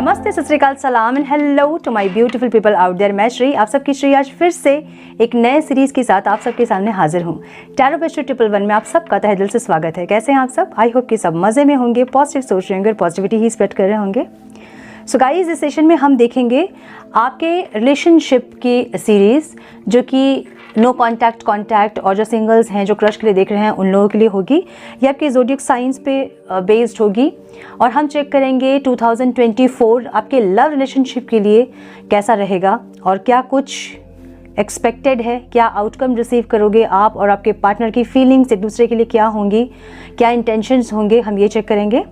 नमस्ते, सत श्री अकाल, सलाम and hello to my beautiful people out there. मैं श्री, आप सबकी श्री आज फिर से एक नए सीरीज के साथ आप सबके सामने हाजिर हूँ। टैरो पेस्ट्री 111 में आप सबका तहे दिल से स्वागत है। कैसे हैं आप सब? आई होप कि सब मज़े में होंगे, पॉजिटिव सोच रहे होंगे और पॉजिटिविटी ही स्प्रेड कर रहे होंगे। सो गाइस, इस सेशन में हम देखेंगे आपके रिलेशनशिप की सीरीज़, जो कि नो कॉन्टैक्ट, कॉन्टैक्ट और जो सिंगल्स हैं, जो क्रश के लिए देख रहे हैं, उन लोगों के लिए होगी। ये आपके ज़ोडिएक साइंस पे बेस्ड होगी और हम चेक करेंगे 2024 आपके लव रिलेशनशिप के लिए कैसा रहेगा और क्या कुछ एक्सपेक्टेड है, क्या आउटकम रिसीव करोगे आप और आपके पार्टनर की फीलिंग्स एक दूसरे के लिए क्या होंगी, क्या इंटेंशंस होंगे, हम ये चेक करेंगे।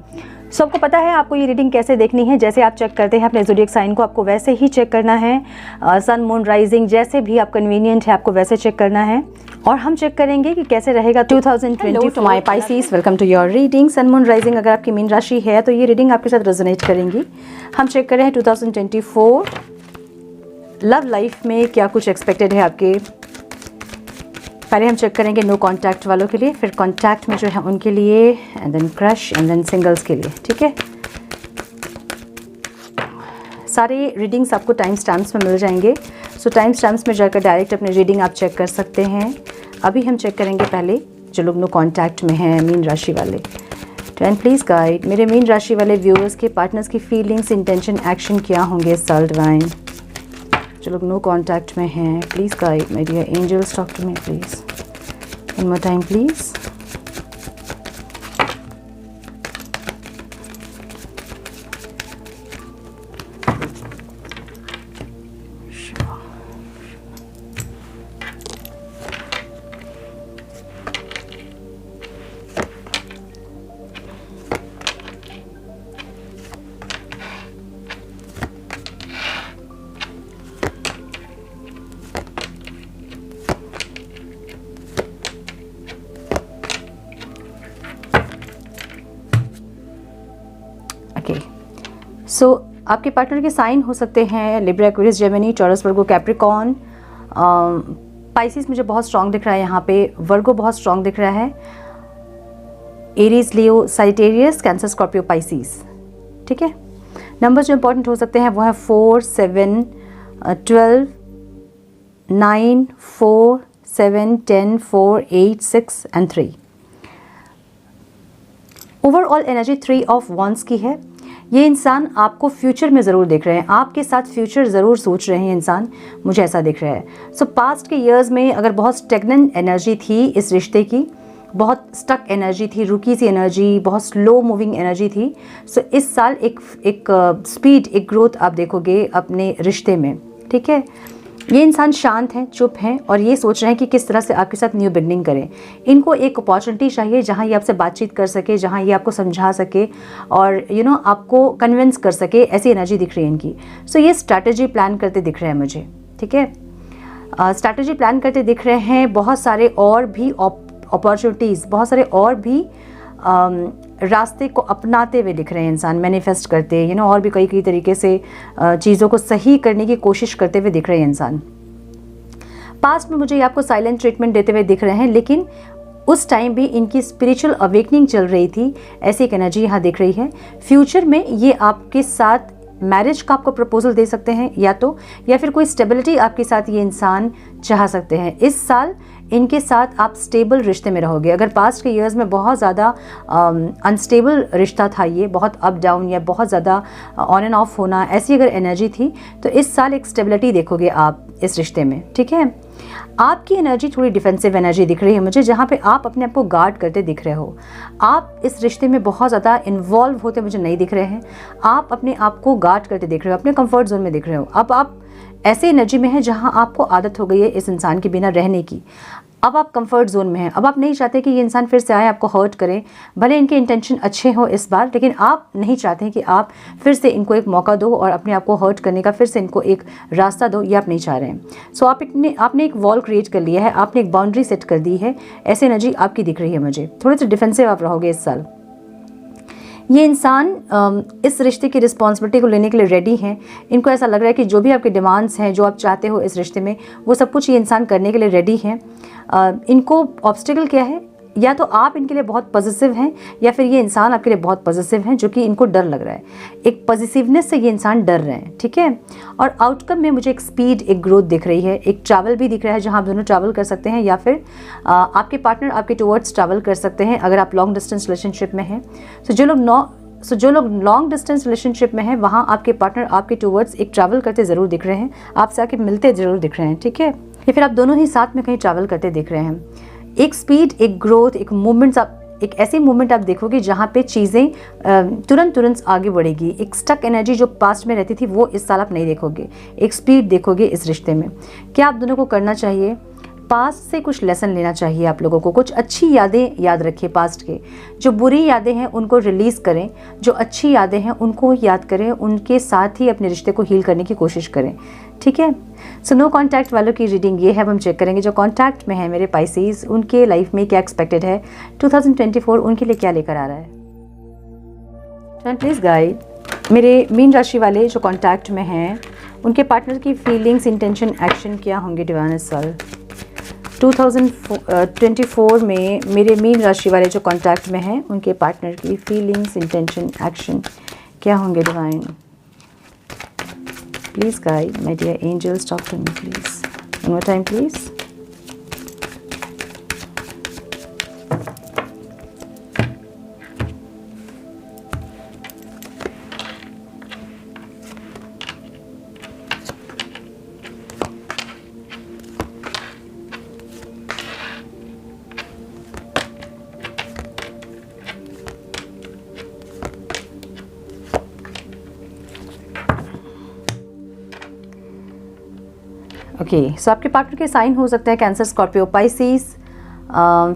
सो आपको पता है आपको ये रीडिंग कैसे देखनी है। जैसे आप चेक करते हैं अपने ज़ोडिएक साइन को, आपको वैसे ही चेक करना है। सन, मून, राइजिंग जैसे भी आप कन्वीनियंट है आपको वैसे चेक करना है। और हम चेक करेंगे कि कैसे रहेगा 2024। My Pisces, welcome to your reading. Sun, moon, rising अगर आपकी मीन राशि है तो ये रीडिंग आपके साथ रेजोनेट करेंगी। हम चेक कर रहे हैं 2024 लव लाइफ में क्या कुछ एक्सपेक्टेड है आपके। पहले हम चेक करेंगे नो कॉन्टैक्ट वालों के लिए, फिर कॉन्टैक्ट में जो है उनके लिए, and then crush, and then singles के लिए। ठीक है, सारे रीडिंग्स आपको टाइम स्टैम्प्स में मिल जाएंगे। सो टाइम स्टैम्प्स में जाकर डायरेक्ट अपनी रीडिंग आप चेक कर सकते हैं। अभी हम चेक करेंगे पहले जो लोग नो कॉन्टैक्ट में हैं, मीन राशि वाले। तो एंड प्लीज़ गाइड मेरे मीन राशि वाले व्यूअर्स के पार्टनर्स की फीलिंग्स, इंटेंशन, एक्शन क्या होंगे इस साल डिवाइन। जो लोग नो कॉन्टैक्ट में हैं, please guide my dear angels, talk to me please. One more time please. So आपके पार्टनर के साइन हो सकते हैं Libra, Aquarius, Gemini, Taurus, Virgo, Capricorn. Pisces मुझे बहुत स्ट्रॉन्ग दिख रहा है यहाँ पे, वर्गो बहुत स्ट्रॉन्ग दिख रहा है, एरीज, लियो, साजिटेरियस, कैंसर, स्कॉर्पियो, पाइसिस। ठीक है, नंबर जो इंपॉर्टेंट हो सकते हैं वो है 4, 7, 12, 9, 4, 7, 10, 4, 8, 6 and 3। Overall energy 3 of wands की है। ये इंसान आपको फ्यूचर में ज़रूर देख रहे हैं, आपके साथ फ्यूचर ज़रूर सोच रहे हैं इंसान, मुझे ऐसा दिख रहा है। सो पास्ट के ईयर्स में अगर बहुत स्टेगनेंट एनर्जी थी इस रिश्ते की, बहुत स्टक एनर्जी थी, रुकी सी एनर्जी, बहुत स्लो मूविंग एनर्जी थी, सो इस साल एक स्पीड, एक ग्रोथ आप देखोगे अपने रिश्ते में। ठीक है, ये इंसान शांत हैं, चुप हैं और ये सोच रहे हैं कि किस तरह से आपके साथ न्यू बिगनिंग करें। इनको एक अपॉर्चुनिटी चाहिए जहाँ ये आपसे बातचीत कर सके, जहाँ ये आपको समझा सके और आपको कन्विंस कर सके, ऐसी एनर्जी दिख रही है इनकी। सो ये स्ट्रैटेजी प्लान करते दिख रहे हैं मुझे। ठीक है, स्ट्रैटेजी प्लान करते दिख रहे हैं। बहुत सारे और भी अपॉर्चुनिटीज़, बहुत सारे और भी रास्ते को अपनाते हुए दिख रहे हैं इंसान, मैनिफेस्ट करते, और भी कई तरीके से चीज़ों को सही करने की कोशिश करते हुए दिख रहे हैं इंसान। पास्ट में मुझे आपको साइलेंट ट्रीटमेंट देते हुए दिख रहे हैं, लेकिन उस टाइम भी इनकी स्पिरिचुअल अवेकनिंग चल रही थी, ऐसी एक एनर्जी यहाँ दिख रही है। फ्यूचर में ये आपके साथ मैरिज का आपको प्रपोजल दे सकते हैं या फिर कोई स्टेबिलिटी आपके साथ ये इंसान चाह सकते हैं। इस साल इनके साथ आप स्टेबल रिश्ते में रहोगे। अगर पास्ट के ईयर्स में बहुत ज़्यादा अनस्टेबल रिश्ता था, ये बहुत अप डाउन या बहुत ज़्यादा ऑन एंड ऑफ होना, ऐसी अगर एनर्जी थी, तो इस साल एक स्टेबिलिटी देखोगे आप इस रिश्ते में। ठीक है, आपकी एनर्जी थोड़ी डिफेंसिव एनर्जी दिख रही है मुझे, जहाँ पे आप अपने आप को गार्ड करते दिख रहे हो। आप इस रिश्ते में बहुत ज़्यादा इन्वॉल्व होते मुझे नहीं दिख रहे हैं, आप अपने आप को गार्ड करते दिख रहे हो, अपने कंफर्ट जोन में दिख रहे हो। अब आप ऐसे एनर्जी में है जहाँ आपको आदत हो गई है इस इंसान के बिना रहने की। अब आप कंफर्ट जोन में हैं, अब आप नहीं चाहते कि ये इंसान फिर से आए आपको हर्ट करें। भले इनके इंटेंशन अच्छे हो इस बार, लेकिन आप नहीं चाहते कि आप फिर से इनको एक मौका दो और अपने आप को हर्ट करने का फिर से इनको एक रास्ता दो, ये आप नहीं चाह रहे हैं। सो आपने एक वॉल क्रिएट कर लिया है, आपने एक बाउंड्री सेट कर दी है, ऐसी एनर्जी आपकी दिख रही है मुझे। थोड़े से डिफेंसिव आप रहोगे इस साल। ये इंसान इस रिश्ते की रिस्पॉन्सिबिलिटी को लेने के लिए रेडी हैं। इनको ऐसा लग रहा है कि जो भी आपके डिमांड्स हैं, जो आप चाहते हो इस रिश्ते में, वो सब कुछ ये इंसान करने के लिए रेडी हैं। इनको ऑब्स्टिकल क्या है? या तो आप इनके लिए बहुत पॉजिटिव हैं या फिर ये इंसान आपके लिए बहुत पॉजिटिव हैं, जो कि इनको डर लग रहा है। एक पॉजिटिवनेस से ये इंसान डर रहे हैं, ठीक है। और आउटकम में मुझे एक स्पीड, एक ग्रोथ दिख रही है, एक ट्रैवल भी दिख रहा है जहाँ आप दोनों ट्रैवल कर सकते हैं, या फिर आपके पार्टनर आपके टुवर्ड्स ट्रैवल कर सकते हैं अगर आप लॉन्ग डिस्टेंस रिलेशनशिप में हैं। जो लोग लॉन्ग डिस्टेंस रिलेशनशिप में हैं, वहाँ आपके पार्टनर आपके टुवर्ड्स एक ट्रैवल करते ज़रूर दिख रहे हैं, आपसे आके मिलते ज़रूर दिख रहे हैं, ठीक है। या फिर आप दोनों ही साथ में कहीं ट्रैवल करते दिख रहे हैं। एक स्पीड, एक ग्रोथ, एक मूवमेंट्स, एक ऐसी मूवमेंट आप देखोगे जहाँ पे चीज़ें तुरंत आगे बढ़ेगी। एक स्टक एनर्जी जो पास्ट में रहती थी वो इस साल आप नहीं देखोगे, एक स्पीड देखोगे इस रिश्ते में। क्या आप दोनों को करना चाहिए? पास्ट से कुछ लेसन लेना चाहिए आप लोगों को। कुछ अच्छी यादें याद रखिए पास्ट के। जो बुरी यादें हैं उनको रिलीज़ करें, जो अच्छी यादें हैं उनको याद करें, उनके साथ ही अपने रिश्ते को हील करने की कोशिश करें, ठीक है। सो नो कॉन्टैक्ट वालों की रीडिंग ये है। अब हम चेक करेंगे जो कॉन्टैक्ट में है मेरे पाइसेस, उनके लाइफ में क्या एक्सपेक्टेड है 2024, उनके लिए क्या लेकर आ रहा है। Time please guide. मेरे मीन राशि वाले जो कॉन्टैक्ट में हैं, उनके पार्टनर की फीलिंग्स, इंटेंशन, एक्शन क्या होंगे डिवाइन इस साल 2024 में। मेरे मीन राशि वाले जो कॉन्टैक्ट में हैं, उनके पार्टनर की फीलिंग्स, इंटेंशन, एक्शन क्या होंगे divine. Please guide my dear angels, talk to me please. One more time please. Okay, so आपके पार्टनर के साइन हो सकते हैं Cancer, Scorpio, Pisces,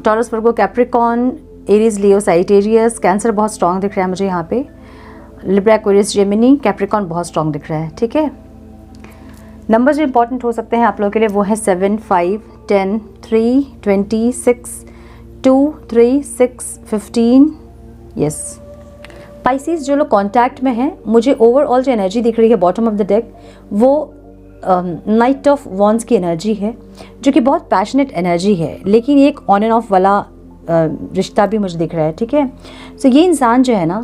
Taurus, Virgo, Capricorn, Aries, Leo, Sagittarius. Cancer बहुत strong दिख रहा है मुझे यहाँ पे। लिब्रा, एक्वेरियस, जेमिनी, कैप्रिकॉन बहुत स्ट्रॉन्ग दिख रहा है, ठीक है। नंबर जो इंपॉर्टेंट हो सकते हैं आप लोगों के लिए वो है 7, 5, 10, 3, 20, 6, 2, 3, 6, 15। यस, पाइसिस जो लोग कॉन्टैक्ट में हैं, मुझे ओवरऑल जो एनर्जी दिख रही है बॉटम ऑफ द डेक, वो नाइट ऑफ वॉन्ड्स की एनर्जी है, जो कि बहुत पैशनेट एनर्जी है, लेकिन एक ऑन एंड ऑफ वाला रिश्ता भी मुझे दिख रहा है, ठीक है। सो ये इंसान जो है ना,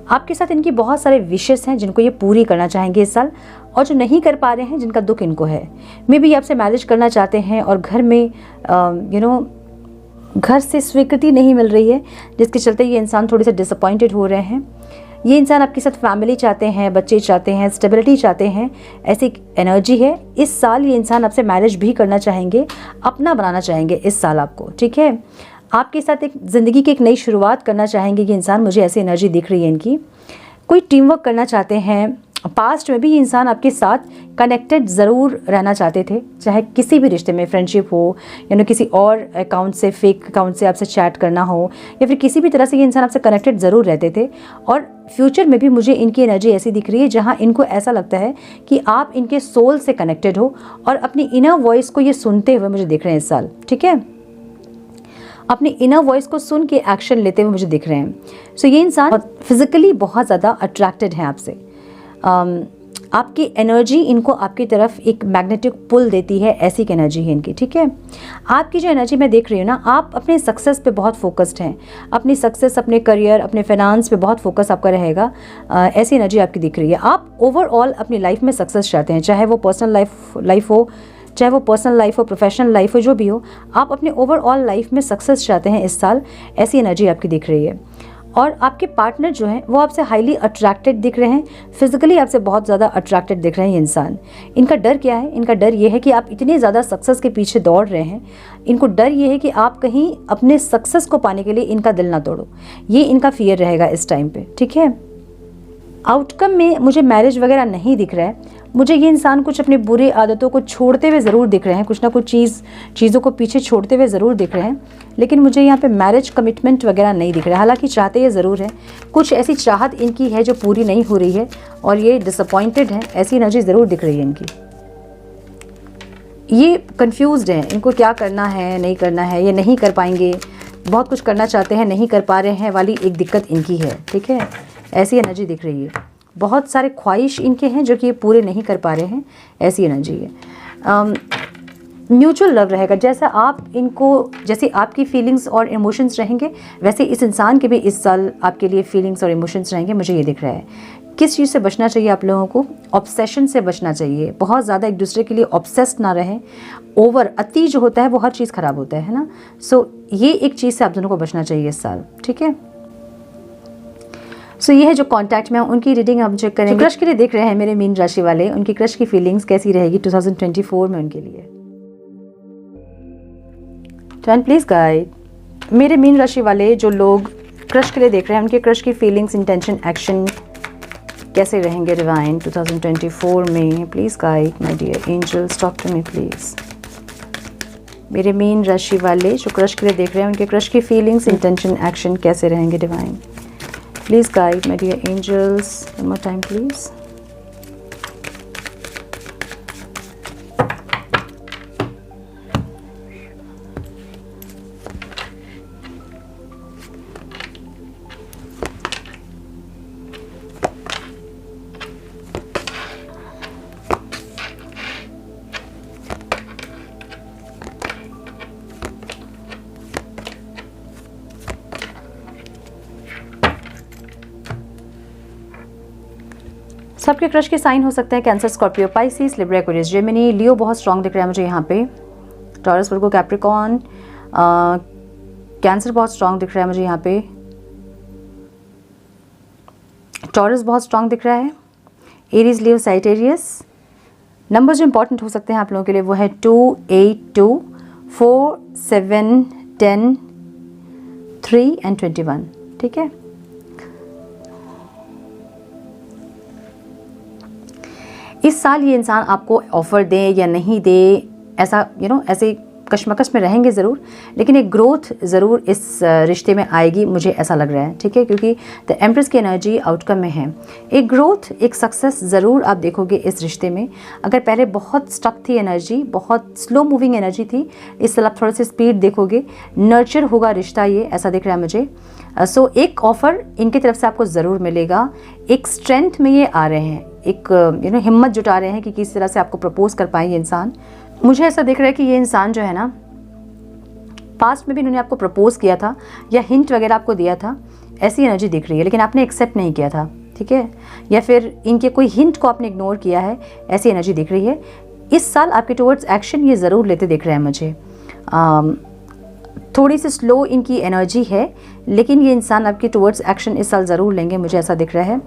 आपके साथ इनकी बहुत सारे विशेस हैं जिनको ये पूरी करना चाहेंगे इस साल, और जो नहीं कर पा रहे हैं, जिनका दुख इनको है। मे बी आपसे मैरिज करना चाहते हैं और घर में घर से स्वीकृति नहीं मिल रही है, जिसके चलते ये इंसान थोड़े से डिसअपॉइंटेड हो रहे हैं। ये इंसान आपके साथ फैमिली चाहते हैं, बच्चे चाहते हैं, स्टेबिलिटी चाहते हैं, ऐसी एनर्जी है। इस साल ये इंसान आपसे मैरिज भी करना चाहेंगे, अपना बनाना चाहेंगे इस साल आपको, ठीक है। आपके साथ एक ज़िंदगी की एक नई शुरुआत करना चाहेंगे ये इंसान, मुझे ऐसी एनर्जी दिख रही है इनकी। कोई टीम वर्क करना चाहते हैं। पास्ट में भी ये इंसान आपके साथ कनेक्टेड ज़रूर रहना चाहते थे, चाहे किसी भी रिश्ते में, फ्रेंडशिप हो या किसी और अकाउंट से, फेक अकाउंट से आपसे चैट करना हो, या फिर किसी भी तरह से ये इंसान आपसे कनेक्टेड ज़रूर रहते थे। और फ्यूचर में भी मुझे इनकी एनर्जी ऐसी दिख रही है जहाँ इनको ऐसा लगता है कि आप इनके सोल से कनेक्टेड हो और अपनी इनर वॉइस को ये सुनते हुए मुझे दिख रहे हैं इस साल, ठीक है। अपनी इनर वॉइस को सुन के एक्शन लेते हुए मुझे दिख रहे हैं। सो ये इंसान फिजिकली बहुत ज़्यादा अट्रैक्टेड है आपसे। आपकी एनर्जी इनको आपकी तरफ एक मैग्नेटिक पुल देती है, ऐसी एक एनर्जी है इनकी, ठीक है। आपकी जो एनर्जी मैं देख रही हूँ ना, आप अपने सक्सेस पे बहुत फोकस्ड हैं, अपनी सक्सेस, अपने करियर, अपने फाइनेंस पे बहुत फोकस आपका रहेगा, ऐसी एनर्जी आपकी दिख रही है। आप ओवरऑल अपनी लाइफ में सक्सेस चाहते हैं, चाहे वो पर्सनल लाइफ हो, चाहे वो पर्सनल लाइफ हो, प्रोफेशनल लाइफ हो, जो भी हो, आप अपने ओवरऑल लाइफ में सक्सेस चाहते हैं इस साल, ऐसी एनर्जी आपकी दिख रही है। और आपके पार्टनर जो हैं वो आपसे हाईली अट्रैक्टेड दिख रहे हैं, फिजिकली आपसे बहुत ज़्यादा अट्रैक्टेड दिख रहे हैं ये इंसान। इनका डर क्या है? इनका डर ये है कि आप इतने ज़्यादा सक्सेस के पीछे दौड़ रहे हैं, इनको डर ये है कि आप कहीं अपने सक्सेस को पाने के लिए इनका दिल ना तोड़ो, ये इनका फियर रहेगा इस टाइम पे, ठीक है। आउटकम में मुझे मैरिज वगैरह नहीं दिख रहा है, मुझे ये इंसान कुछ अपनी बुरी आदतों को छोड़ते हुए ज़रूर दिख रहे हैं, कुछ ना कुछ चीज़ों को पीछे छोड़ते हुए ज़रूर दिख रहे हैं, लेकिन मुझे यहाँ पे मैरिज कमिटमेंट वगैरह नहीं दिख रहा है। हालांकि चाहते ये ज़रूर है, कुछ ऐसी चाहत इनकी है जो पूरी नहीं हो रही है और ये डिसअपॉइंटेड है, ऐसी एनर्जी ज़रूर दिख रही है इनकी। ये कंफ्यूज्ड हैं, इनको क्या करना है, नहीं करना है, ये नहीं कर पाएंगे, बहुत कुछ करना चाहते हैं, नहीं कर पा रहे हैं वाली एक दिक्कत इनकी है, ठीक है। ऐसी एनर्जी दिख रही है। बहुत सारे ख्वाहिश इनके हैं जो कि ये पूरे नहीं कर पा रहे हैं, ऐसी एनर्जी है। म्यूचुअल लव रहेगा। जैसा आप इनको, जैसे आपकी फीलिंग्स और इमोशंस रहेंगे, वैसे इस इंसान के भी इस साल आपके लिए फीलिंग्स और इमोशंस रहेंगे, मुझे ये दिख रहा है। किस चीज़ से बचना चाहिए आप लोगों को? ऑब्सेशन से बचना चाहिए। बहुत ज़्यादा एक दूसरे के लिए ऑब्सेस्ड ना रहें। ओवर, अति जो होता है वो हर चीज़ ख़राब होता है ना। सो ये एक चीज़ से आप दोनों को बचना चाहिए इस साल, ठीक है। सो ये है जो कॉन्टैक्ट में उनकी रीडिंग हम चेक करेंगे। क्रश के लिए देख रहे हैं मेरे मीन राशि वाले, उनकी क्रश की फीलिंग्स कैसी रहेगी 2024 में उनके लिए। Turn please guide. मेरे मीन राशि वाले जो लोग क्रश के लिए देख रहे हैं, उनके क्रश की फीलिंग्स, इंटेंशन, एक्शन कैसे रहेंगे डिवाइन 2024 में? Please guide my dear angels, talk to me please. मेरे मीन राशि वाले जो क्रश के लिए देख रहे हैं, उनके क्रश की फीलिंग्स, इंटेंशन, एक्शन कैसे रहेंगे divine? Please guide my dear angels. One more time, please. सबके क्रश के साइन हो सकते हैं Cancer, Scorpio, Pisces, Libra, Aquarius, Gemini, Leo बहुत स्ट्रॉन्ग दिख रहा है मुझे यहाँ पे। टॉरस, वर्गो, कैप्रिकॉर्न, कैंसर बहुत स्ट्रॉन्ग दिख रहा है मुझे यहाँ पे। टॉरस बहुत स्ट्रॉन्ग दिख रहा है। Aries, Leo, Sagittarius. नंबर जो इंपॉर्टेंट हो सकते हैं आप लोगों के लिए वो है 2, 8, 2, 4, 7, 10, 3 एंड 21, ठीक है। इस साल ये इंसान आपको ऑफ़र दे या नहीं दे, ऐसा ऐसे कश्मकश में रहेंगे ज़रूर, लेकिन एक ग्रोथ ज़रूर इस रिश्ते में आएगी, मुझे ऐसा लग रहा है, ठीक है। क्योंकि द एम्प्रेस की एनर्जी आउटकम में है। एक ग्रोथ, एक सक्सेस ज़रूर आप देखोगे इस रिश्ते में। अगर पहले बहुत स्टक थी एनर्जी, बहुत स्लो मूविंग एनर्जी थी, इस साल आप थोड़ा सा स्पीड देखोगे, नर्चर होगा रिश्ता, ये ऐसा दिख रहा है मुझे। सो एक ऑफ़र इनकी तरफ से आपको ज़रूर मिलेगा। एक स्ट्रेंथ में ये आ रहे हैं, एक हिम्मत जुटा रहे हैं कि किस तरह से आपको प्रपोज कर पाए ये इंसान। मुझे ऐसा दिख रहा है कि ये इंसान जो है ना, पास्ट में भी इन्होंने आपको प्रपोज किया था या हिंट वगैरह आपको दिया था, ऐसी एनर्जी दिख रही है, लेकिन आपने एक्सेप्ट नहीं किया था, ठीक है। या फिर इनके कोई हिंट को आपने इग्नोर किया है, ऐसी एनर्जी दिख रही है। इस साल आपके टुवर्ड्स एक्शन ये ज़रूर लेते दिख रहे हैं मुझे। थोड़ी सी स्लो इनकी एनर्जी है, लेकिन ये इंसान आपके टुवर्ड्स एक्शन इस साल ज़रूर लेंगे, मुझे ऐसा दिख रहा है।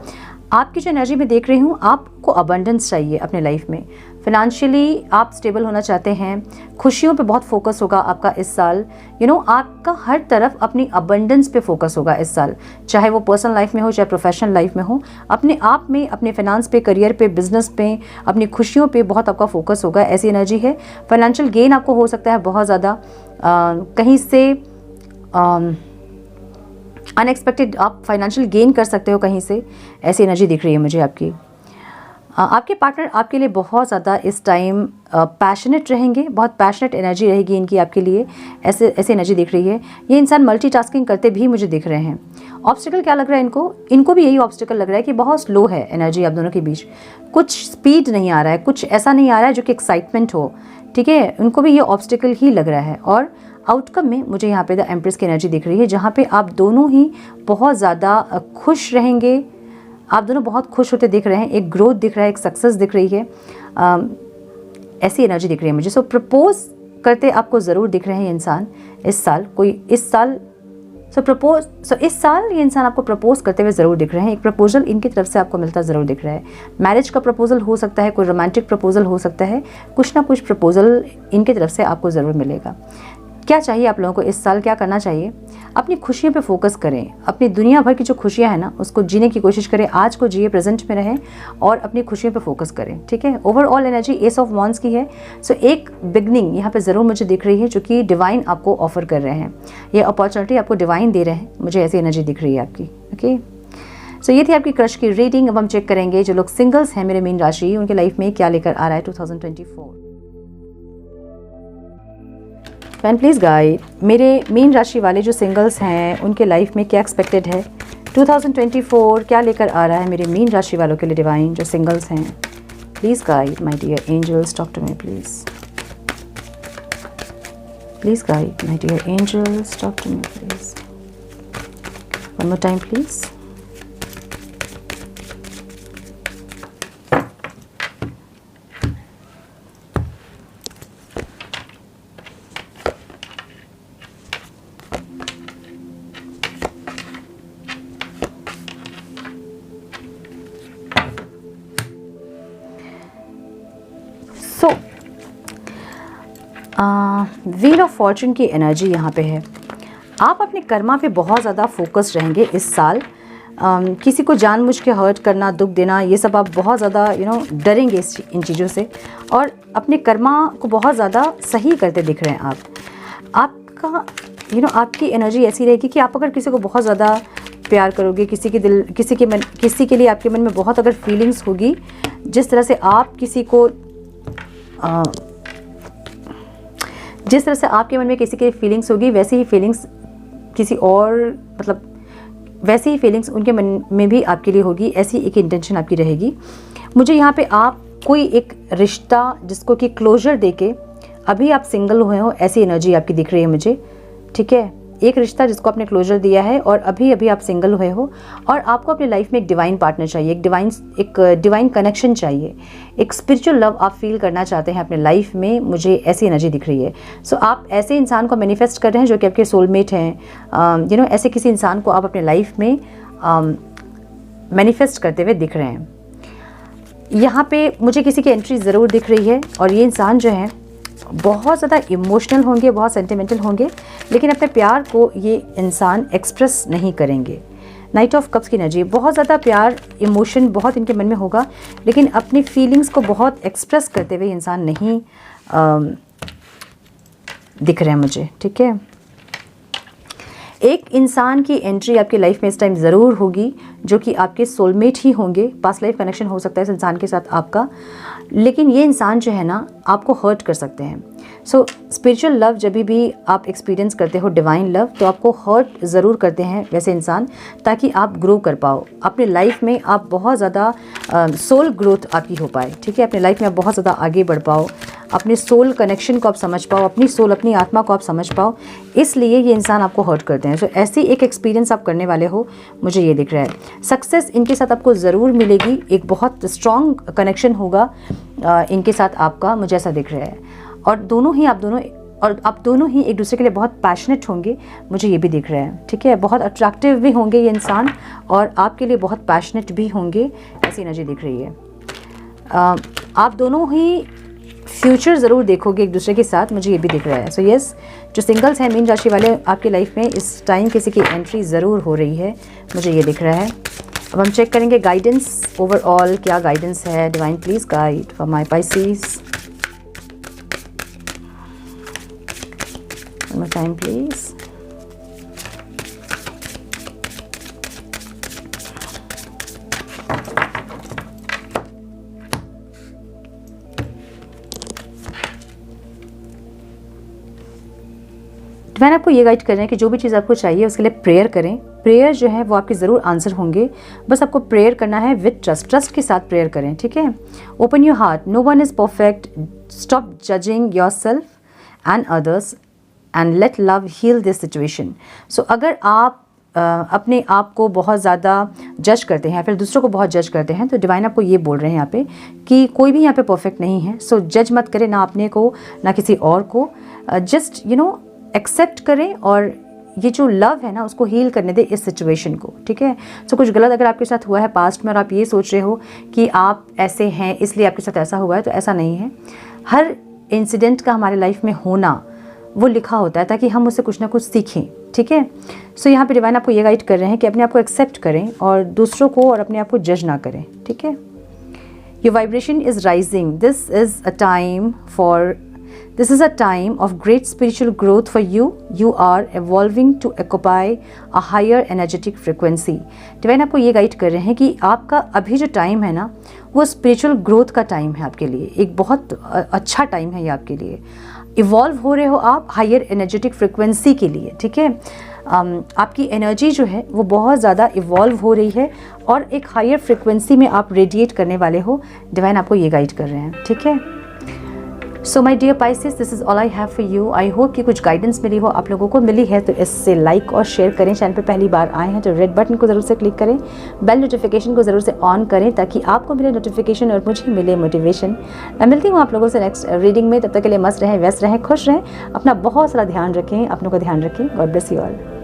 आपकी जो एनर्जी में देख रही हूँ, आपको अबंडेंस चाहिए अपने लाइफ में। फिनेंशियली आप स्टेबल होना चाहते हैं, खुशियों पे बहुत फोकस होगा आपका इस साल। आपका हर तरफ अपनी अबंडेंस पे फोकस होगा इस साल, चाहे वो पर्सनल लाइफ में हो, चाहे प्रोफेशनल लाइफ में हो। अपने आप में, अपने फाइनेंस पे, करियर पे, बिजनेस पे, अपनी खुशियों पे बहुत आपका फोकस होगा, ऐसी एनर्जी है। फाइनेंशियल गेन आपको हो सकता है बहुत ज़्यादा, कहीं से अनएक्सपेक्टेड आप फाइनेंशियल गेन कर सकते हो कहीं से, ऐसी एनर्जी दिख रही है मुझे आपकी। आपके पार्टनर आपके लिए बहुत ज़्यादा इस टाइम पैशनेट रहेंगे, बहुत पैशनेट एनर्जी रहेगी इनकी आपके लिए, ऐसे एनर्जी दिख रही है। ये इंसान मल्टीटास्किंग करते भी मुझे दिख रहे हैं। ऑब्स्टिकल क्या लग रहा है इनको भी यही ऑब्स्टिकल लग रहा है कि बहुत स्लो है एनर्जी आप दोनों के बीच, कुछ स्पीड नहीं आ रहा है, कुछ ऐसा नहीं आ रहा है जो कि एक्साइटमेंट हो, ठीक है। उनको भी ये ऑब्स्टिकल ही लग रहा है। और आउटकम में मुझे यहाँ पे द एम्प्रेस की एनर्जी दिख रही है, जहाँ पे आप दोनों ही बहुत ज़्यादा खुश रहेंगे, आप दोनों बहुत खुश होते दिख रहे हैं, एक ग्रोथ दिख रहा है, एक सक्सेस दिख रही है, ऐसी एनर्जी दिख रही है मुझे। सो प्रपोज करते आपको ज़रूर दिख रहे हैं इंसान इस साल, इस साल ये इंसान आपको प्रपोज करते हुए ज़रूर दिख रहे हैं। एक प्रपोजल इनकी तरफ से आपको मिलता ज़रूर दिख रहा है। मैरिज का प्रपोजल हो सकता है, कोई रोमांटिक प्रपोजल हो सकता है, कुछ ना कुछ प्रपोजल इनकी तरफ से आपको ज़रूर मिलेगा। क्या चाहिए आप लोगों को इस साल, क्या करना चाहिए? अपनी खुशियों पे फोकस करें, अपनी दुनिया भर की जो खुशियां हैं ना उसको जीने की कोशिश करें, आज को जिए, प्रेजेंट में रहें और अपनी खुशियों पे फोकस करें, ठीक है। Overall energy S of wands की है। सो एक बिगनिंग यहाँ पे ज़रूर मुझे दिख रही है, जो कि डिवाइन आपको ऑफर कर रहे हैं, ये अपॉर्चुनिटी आपको डिवाइन दे रहे हैं, मुझे ऐसी एनर्जी दिख रही है आपकी, ओके। सो ये थी आपकी क्रश की रीडिंग। अब हम चेक करेंगे जो लोग सिंगल्स हैं मेरे मीन राशि, उनके लाइफ में क्या लेकर आ रहा है 2024। फैन प्लीज गाइड, मेरे मीन राशि वाले जो सिंगल्स हैं उनके लाइफ में क्या एक्सपेक्टेड है 2024, क्या लेकर आ रहा है मेरे मीन राशि वालों के लिए डिवाइन जो सिंगल्स हैं। Please guide my dear angels, talk to me please. Please guide my dear angels, talk to me please. One more time please. So wheel of Fortune की एनर्जी यहाँ पे है। आप अपने कर्मा पे बहुत ज़्यादा फोकस रहेंगे इस साल। किसी को जानबूझ के हर्ट करना, दुख देना, ये सब आप बहुत ज़्यादा डरेंगे इन चीज़ों से, और अपने कर्मा को बहुत ज़्यादा सही करते दिख रहे हैं आपका आपकी एनर्जी ऐसी रहेगी कि आप अगर किसी को बहुत ज़्यादा प्यार करोगे, किसी के लिए आपके मन में बहुत अगर फीलिंग्स होगी, जिस तरह से आपके मन में किसी की फीलिंग्स होगी, वैसी ही फीलिंग्स वैसी ही फीलिंग्स उनके मन में भी आपके लिए होगी। ऐसी एक इंटेंशन आपकी रहेगी। मुझे यहाँ पे आप कोई एक रिश्ता जिसको कि क्लोजर देके अभी आप सिंगल हुए हो, ऐसी एनर्जी आपकी दिख रही है मुझे, ठीक है। एक रिश्ता जिसको आपने क्लोजर दिया है और अभी आप सिंगल हुए हो, और आपको अपनी लाइफ में एक डिवाइन पार्टनर चाहिए, एक डिवाइन कनेक्शन चाहिए, एक स्पिरिचुअल लव आप फील करना चाहते हैं अपने लाइफ में। मुझे ऐसी एनर्जी दिख रही है। सो आप ऐसे इंसान को मैनिफेस्ट कर रहे हैं जो कि आपके सोलमेट हैं। ऐसे किसी इंसान को आप अपने लाइफ में मैनिफेस्ट करते हुए दिख रहे हैं। यहाँ पे मुझे किसी की एंट्री ज़रूर दिख रही है, और ये इंसान जो है बहुत ज़्यादा इमोशनल होंगे, बहुत सेंटिमेंटल होंगे, लेकिन अपने प्यार को ये इंसान एक्सप्रेस नहीं करेंगे। नाइट ऑफ कप्स की एनर्जी, बहुत ज़्यादा प्यार, इमोशन बहुत इनके मन में होगा, लेकिन अपनी फीलिंग्स को बहुत एक्सप्रेस करते हुए इंसान नहीं दिख रहे हैं मुझे, ठीक है। एक इंसान की एंट्री आपकी लाइफ में इस टाइम ज़रूर होगी जो कि आपके सोलमेट ही होंगे। पास्ट लाइफ कनेक्शन हो सकता है इस इंसान के साथ आपका, लेकिन ये इंसान जो है ना आपको हर्ट कर सकते हैं। सो स्पिरिचुअल लव जब भी आप एक्सपीरियंस करते हो, डिवाइन लव, तो आपको हर्ट ज़रूर करते हैं वैसे इंसान, ताकि आप ग्रो कर पाओ अपने लाइफ में। आप बहुत ज़्यादा सोल ग्रोथ आपकी हो पाए, ठीक है। अपने लाइफ में आप बहुत ज़्यादा आगे बढ़ पाओ, अपने सोल कनेक्शन को आप समझ पाओ, अपनी सोल, अपनी आत्मा को आप समझ पाओ, इसलिए ये इंसान आपको हर्ट करते हैं। सो ऐसी एक एक्सपीरियंस आप करने वाले हो, मुझे ये दिख रहा है। सक्सेस इनके साथ आपको ज़रूर मिलेगी, एक बहुत स्ट्रॉन्ग कनेक्शन होगा इनके साथ आपका, मुझे ऐसा दिख रहा है। और आप दोनों ही एक दूसरे के लिए बहुत पैशनेट होंगे, मुझे ये भी दिख रहा है, ठीक है। बहुत अट्रैक्टिव भी होंगे ये इंसान, और आपके लिए बहुत पैशनेट भी होंगे, ऐसी एनर्जी दिख रही है। आप दोनों ही फ्यूचर ज़रूर देखोगे एक दूसरे के साथ, मुझे ये भी दिख रहा है। सो यस, जो सिंगल्स हैं, मीन राशि वाले, आपकी लाइफ में इस टाइम किसी की एंट्री ज़रूर हो रही है, मुझे ये दिख रहा है। अब हम चेक करेंगे गाइडेंस ओवरऑल, क्या गाइडेंस है। Divine please guide for my Pisces. One more time please. Divine आपको ये गाइड कर रहे हैं कि जो भी चीज़ आपको चाहिए उसके लिए प्रेयर करें। प्रेयर जो है वो आपके ज़रूर आंसर होंगे, बस आपको प्रेयर करना है विद ट्रस्ट के साथ प्रेयर करें, ठीक है। Open your heart, no one is perfect, stop judging yourself and others and let love heal this situation. So अगर आप अपने आप को बहुत ज़्यादा जज करते हैं या फिर दूसरों को बहुत जज करते हैं, तो डिवाइन आपको ये बोल रहे हैं यहाँ पे कि कोई भी यहाँ पे परफेक्ट नहीं है। सो जज मत करें, ना अपने को ना किसी और को, जस्ट एक्सेप्ट करें, और ये जो लव है ना उसको हील करने दे इस सिचुएशन को, ठीक है। सो कुछ गलत अगर आपके साथ हुआ है पास्ट में और आप ये सोच रहे हो कि आप ऐसे हैं इसलिए आपके साथ ऐसा हुआ है, तो ऐसा नहीं है। हर इंसिडेंट का हमारे लाइफ में होना वो लिखा होता है ताकि हम उससे कुछ ना कुछ सीखें, ठीक है। सो यहाँ पे डिवाइन आपको ये गाइड कर रहे हैं कि अपने आप को एक्सेप्ट करें और दूसरों को और अपने आप को जज ना करें, ठीक है। Your vibration is rising, this is a time of great spiritual growth for you. You are evolving to occupy a higher energetic frequency. Divine आपको ये गाइड कर रहे हैं कि आपका अभी जो टाइम है ना वो स्पिरिचुअल ग्रोथ का टाइम है आपके लिए, एक बहुत अच्छा टाइम है ये आपके लिए। इवॉल्व हो रहे हो आप हायर एनर्जेटिक फ्रिक्वेंसी के लिए, ठीक है। आपकी एनर्जी जो है वो बहुत ज़्यादा इवॉल्व हो रही है और एक हायर फ्रिक्वेंसी में आप रेडिएट करने वाले हो। डिवाइन आपको ये गाइड कर रहे हैं, ठीक है। So my dear Pisces, this is all I have for you. I hope कि कुछ गाइडेंस मिली हो, आप लोगों को मिली है तो इससे लाइक और शेयर करें। चैनल पर पहली बार आए हैं तो रेड बटन को ज़रूर से क्लिक करें, बेल नोटिफिकेशन को ज़रूर से ऑन करें ताकि आपको मिले नोटिफिकेशन और मुझे मिले मोटिवेशन। मैं मिलती हूँ आप लोगों से नेक्स्ट रीडिंग में। तब तक के लिए मस्त रहें, व्यस्त रहें, खुश रहें, अपना बहुत सारा ध्यान रखें, अपनों का ध्यान रखें। God bless you all.